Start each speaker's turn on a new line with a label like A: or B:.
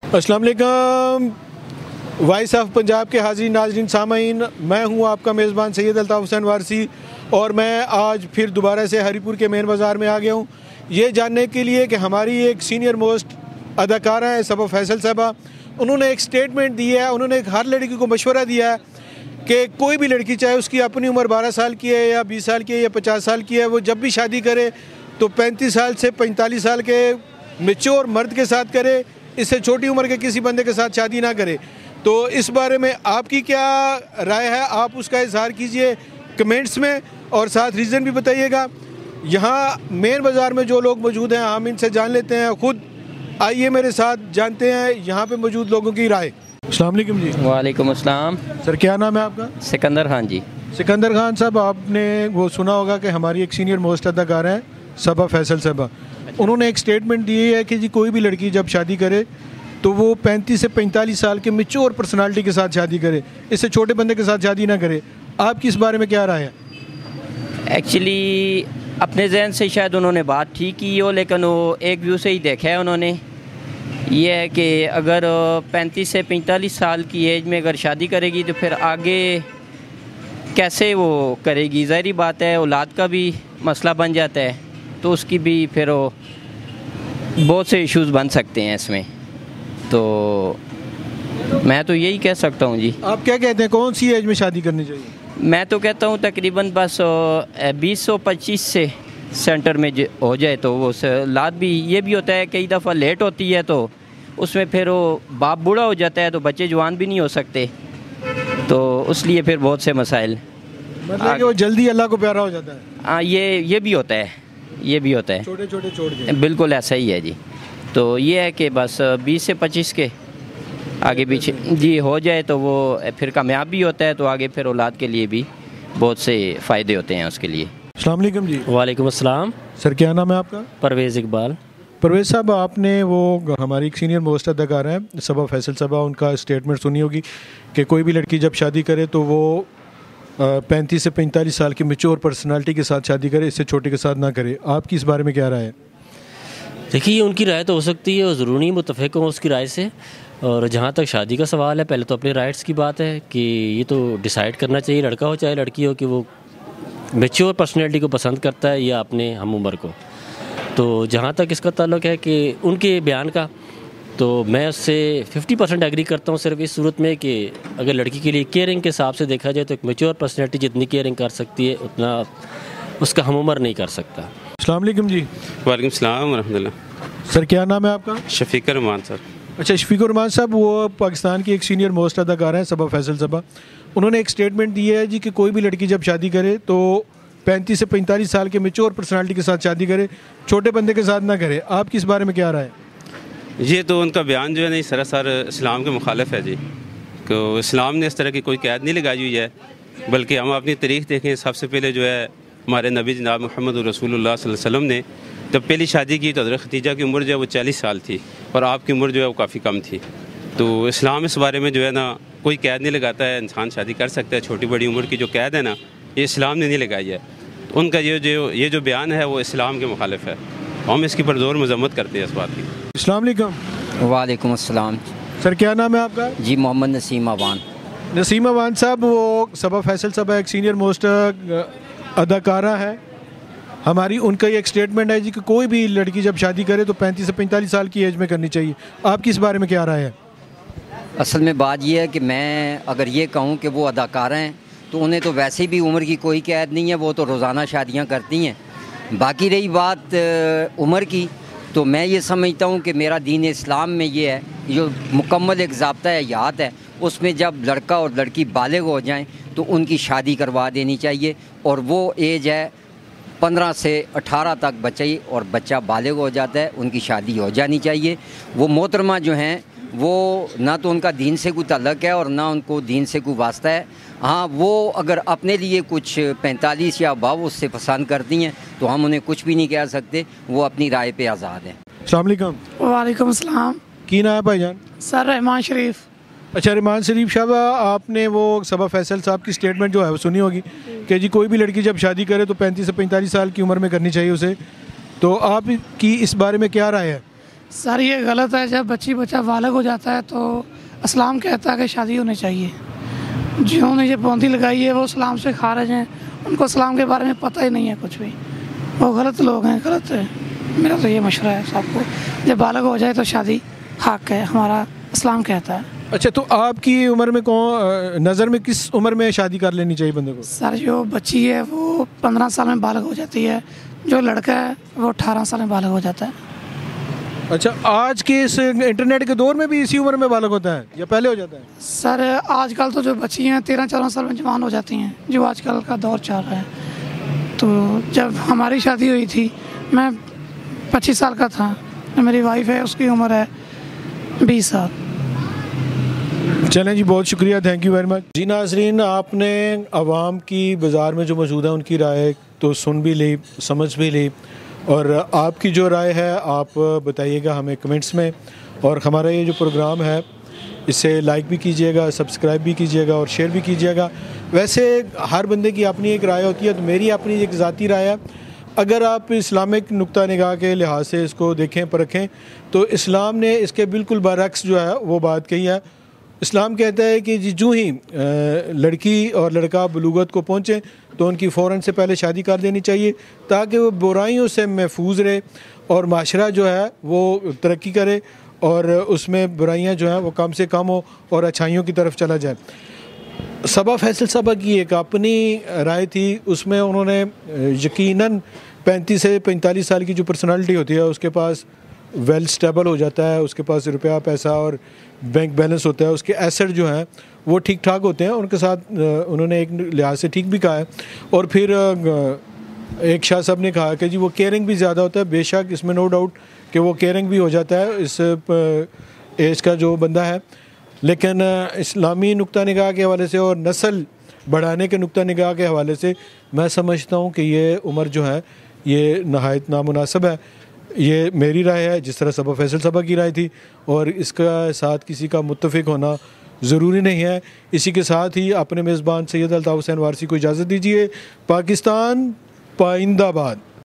A: अस्सलाम वालेकुम। Voice of Punjab के हाज़रीन नाज़रीन सामाईन, मैं हूं आपका मेज़बान सैयद अल्ताफ़ हुसैन वारसी और मैं आज फिर दोबारा से हरीपुर के मेन बाज़ार में आ गया हूं ये जानने के लिए कि हमारी एक सीनियर मोस्ट अदाकारा है सबा फैसल साहबा। उन्होंने एक स्टेटमेंट दी है, उन्होंने हर लड़की को मशवरा दिया है कि कोई भी लड़की चाहे उसकी अपनी उम्र 12 साल की है या 20 साल की है या 50 साल की है, वो जब भी शादी करे तो 35 साल से 45 साल के मैच्योर मर्द के साथ करे, इससे छोटी उम्र के किसी बंदे के साथ शादी ना करे। तो इस बारे में आपकी क्या राय है, आप उसका इजहार कीजिए कमेंट्स में और साथ रीज़न भी बताइएगा। यहाँ मेन बाज़ार में जो लोग मौजूद हैं हम इनसे जान लेते हैं खुद। आइए मेरे साथ जानते हैं यहाँ पे मौजूद लोगों की राय। अस्सलाम वालेकुम जी।
B: वालेकुम अस्सलाम।
A: सर क्या नाम है आपका?
B: सिकंदर खान जी।
A: सिकंदर खान साहब, आपने वो सुना होगा कि हमारी एक सीनियर मोस्ट अदाकारा है सबा फैसल साहबा। उन्होंने एक स्टेटमेंट दी है कि जी कोई भी लड़की जब शादी करे तो वो 35 से 45 साल के मैच्योर पर्सनालिटी के साथ शादी करे, इससे छोटे बंदे के साथ शादी ना करे। आपकी इस बारे में क्या राय है?
B: एक्चुअली अपने जहन से शायद उन्होंने बात ठीक की हो, लेकिन वो एक व्यू से ही देखा है उन्होंने। ये है कि अगर 35 से 45 साल की एज में अगर शादी करेगी तो फिर आगे कैसे वो करेगी। ज़ाहिर बात है औलाद का भी मसला बन जाता है, तो उसकी भी फिर वो बहुत से इश्यूज़ बन सकते हैं इसमें। तो मैं तो यही कह सकता हूँ जी।
A: आप क्या कहते हैं, कौन सी एज में शादी करनी चाहिए?
B: मैं तो कहता हूँ तकरीबन बस 20-25 से सेंटर में हो जाए तो वो औलाद भी। ये भी होता है कई दफ़ा लेट होती है तो उसमें फिर वो बाप बूढ़ा हो जाता है तो बच्चे जवान भी नहीं हो सकते, तो इसलिए फिर बहुत से मसाइल,
A: मतलब कि वो जल्दी अल्लाह को प्यारा हो जाता है।
B: हाँ, ये भी होता है, ये भी होता है,
A: छोटे छोटे छोड़ के।
B: बिल्कुल ऐसा ही है जी। तो ये है कि बस 20 से 25 के आगे पीछे जी हो जाए तो वो फिर कामयाब भी होता है, तो आगे फिर औलाद के लिए भी बहुत से फ़ायदे होते हैं उसके लिए।
A: अस्सलाम वालेकुम जी।
C: वालेकुम अस्सलाम।
A: सर क्या नाम है आपका?
C: परवेज़ इकबाल।
A: परवेज़ साहब, आपने वो हमारी एक सीनियर मोस्ट अदाकारा है सबा फैसल साहबा, उनका स्टेटमेंट सुनी होगी कि कोई भी लड़की जब शादी करे तो वो 35 से 45 साल की मैच्योर पर्सनालिटी के साथ शादी करे, इससे छोटे के साथ ना करे। आपकी इस बारे में क्या राय है?
C: देखिए, उनकी राय तो हो सकती है और ज़रूरी नहीं मुतफ़िक हूँ उसकी राय से। और जहाँ तक शादी का सवाल है, पहले तो अपने राइट्स की बात है कि ये तो डिसाइड करना चाहिए लड़का हो चाहे लड़की हो कि वो मैच्योर पर्सनैलिटी को पसंद करता है या अपने हम उम्र को। तो जहाँ तक इसका ताल्लुक़ है कि उनके बयान का, तो मैं उससे 50% एग्री करता हूँ, सिर्फ इस सूरत में कि अगर लड़की के लिए केयरिंग के हिसाब से देखा जाए तो एक मैच्योर पर्सनैलिटी जितनी केयरिंग कर सकती है उतना उसका हम उम्र नहीं कर सकता।
A: अस्सलाम वालेकुम जी।
D: वालेकुम सलाम रहमतुल्लाह।
A: सर क्या नाम है आपका?
D: शफीक रहमान सर।
A: अच्छा, शफीक रहमान साहब, वो पाकिस्तान की एक सीनियर मोस्ट अदाकारा हैं सबा फैसल साहबा। उन्होंने एक स्टेटमेंट दी है जी कि कोई भी लड़की जब शादी करे तो 35 से 45 साल के मैच्योर पर्सनालिटी के साथ शादी करे, छोटे बंदे के साथ ना करे। आपकी इस बारे में क्या राय है?
D: ये तो उनका बयान जो है नहीं सरासर इस्लाम के मुखालिफ है जी। तो इस्लाम ने इस तरह की कोई कैद नहीं लगाई हुई है, बल्कि हम अपनी तारीख़ देखें, सबसे पहले जो है हमारे नबी जनाब मोहम्मद रसूलुल्लाह सल्लल्लाहु अलैहि वसल्लम ने जब पहली शादी की तो हज़रत खदीजा की उम्र जो है वो 40 साल थी और आपकी उम्र जो है वो काफ़ी कम थी। तो इस्लाम इस बारे में जो है ना कोई कैद नहीं लगाता है, इंसान शादी कर सकता है। छोटी बड़ी उम्र की जो कैद है ना, ये इस्लाम ने नहीं लगाई है। तो उनका ये जो बयान है वो इस्लाम के मुखालिफ है, हम इसकी पुरज़ोर मज़म्मत करते हैं इस बात की।
A: अस्सलाम वालेकुम।
B: वालेकुम अस्सलाम।
A: सर क्या नाम है आपका?
B: जी मोहम्मद नसीम अवान।
A: नसीम अवान साहब, वो सबा फैसल साहब एक सीनियर मोस्ट अदाकारा है हमारी। उनका ये एक स्टेटमेंट है जी कि कोई भी लड़की जब शादी करे तो 35 से 45 साल की एज में करनी चाहिए। आपकी इस बारे में क्या राय है?
E: असल में बात यह है कि मैं अगर ये कहूँ कि वो अदाकारा हैं तो उन्हें तो वैसे भी उम्र की कोई कैद नहीं है, वो तो रोज़ाना शादियाँ करती हैं। बाकी रही बात उम्र की, तो मैं ये समझता हूँ कि मेरा दीन इस्लाम में ये है, जो मुकम्मल एक ज़ाब्ता हयात है, उसमें जब लड़का और लड़की बालिग हो जाएं तो उनकी शादी करवा देनी चाहिए। और वो एज है 15 से 18 तक बच्चे और बच्चा बालिग हो जाता है, उनकी शादी हो जानी चाहिए। वो मोहतरमा जो हैं वो ना तो उनका दीन से कोई ताल्लुक़ है और ना उनको दीन से कोई वास्ता है। हाँ, वो अगर अपने लिए कुछ 45 या अबव उससे पसंद करती हैं तो हम उन्हें कुछ भी नहीं कह सकते, वो अपनी राय पे आज़ाद हैं।
A: अस्सलाम वालेकुम।
F: वालेकुम अस्सलाम।
A: की नाम है भाईजान?
F: सर रहमान शरीफ।
A: अच्छा, रहमान शरीफ साहब, आपने वो सबा फैसल साहब की स्टेटमेंट जो है वो सुनी होगी कि जी कोई भी लड़की जब शादी करे तो 35 से 45 साल की उम्र में करनी चाहिए उसे। तो आपकी इस बारे में क्या राय है?
F: सर ये गलत है। जब बच्चा बालग हो जाता है तो इस्लाम कहता है कि शादी होनी चाहिए। जिन्होंने ये पाबंदी लगाई है वो इस्लाम से खारिज हैं, उनको इस्लाम के बारे में पता ही नहीं है कुछ भी, वो गलत लोग हैं, गलत है। मेरा तो ये मशवरा है सबको, जब बालग हो जाए तो शादी हक है, हमारा इस्लाम कहता है।
A: अच्छा, तो आपकी उम्र में कौन नज़र में किस उम्र में शादी कर लेनी चाहिए बंदे को?
F: सर जो बच्ची है वो 15 साल में बालग हो जाती है, जो लड़का है वो 18 साल में बालग हो जाता है।
A: अच्छा, आज के इस इंटरनेट के दौर में भी इसी उम्र में बालग होता है या पहले हो जाता है?
F: सर आजकल तो जो बच्ची हैं 13-14 साल में जवान हो जाती हैं, जो आजकल का दौर चल रहा है। तो जब हमारी शादी हुई थी मैं 25 साल का था, मेरी वाइफ है उसकी उम्र है 20 साल।
A: चलें जी, बहुत शुक्रिया, थैंक यू वेरी मच। जी नाज़रीन, आपने आवाम की बाज़ार में जो मौजूद है उनकी राय तो सुन भी ली, समझ भी ली, और आपकी जो राय है आप बताइएगा हमें कमेंट्स में। और हमारा ये जो प्रोग्राम है इसे लाइक भी कीजिएगा, सब्सक्राइब भी कीजिएगा और शेयर भी कीजिएगा। वैसे हर बंदे की अपनी एक राय होती है, तो मेरी अपनी एक ज़ाती राय है। अगर आप इस्लामिक नुक्ता निगाह के लिहाज से इसको देखें परखें तो इस्लाम ने इसके बिल्कुल बरअक्स जो है वो बात कही है। इस्लाम कहता है कि जो ही लड़की और लड़का बलूगत को पहुँचे तो उनकी फ़ौरन से पहले शादी कर देनी चाहिए, ताकि वो बुराइयों से महफूज रहे और माशरा जो है वो तरक्की करे और उसमें बुराइयां जो हैं वो कम से कम हो और अच्छाइयों की तरफ चला जाए। सबा फैसल सबा की एक अपनी राय थी, उसमें उन्होंने यकीनन 35 से 45 साल की जो पर्सनालिटी होती है उसके पास वेल स्टेबल हो जाता है, उसके पास रुपया पैसा और बैंक बैलेंस होता है, उसके एसेट जो हैं वो ठीक ठाक होते हैं। उनके साथ उन्होंने एक लिहाज से ठीक भी कहा है। और फिर एक शाह साहब ने कहा कि जी वो केयरिंग भी ज़्यादा होता है। बेशक इसमें नो डाउट कि वो केयरिंग भी हो जाता है इस एज का जो बंदा है, लेकिन इस्लामी नुक्ता निगाह के हवाले से और नस्ल बढ़ाने के नुक्ता निगाह के हवाले से मैं समझता हूँ कि ये उम्र जो है ये नहायत नामुनासिब है। ये मेरी राय है, जिस तरह सबा फैसल सबा की राय थी, और इसका साथ किसी का मुत्तफ़िक होना ज़रूरी नहीं है। इसी के साथ ही अपने मेज़बान सैयद अल्ताफ़ हुसैन वारसी को इजाज़त दीजिए। पाकिस्तान पाइंदाबाद।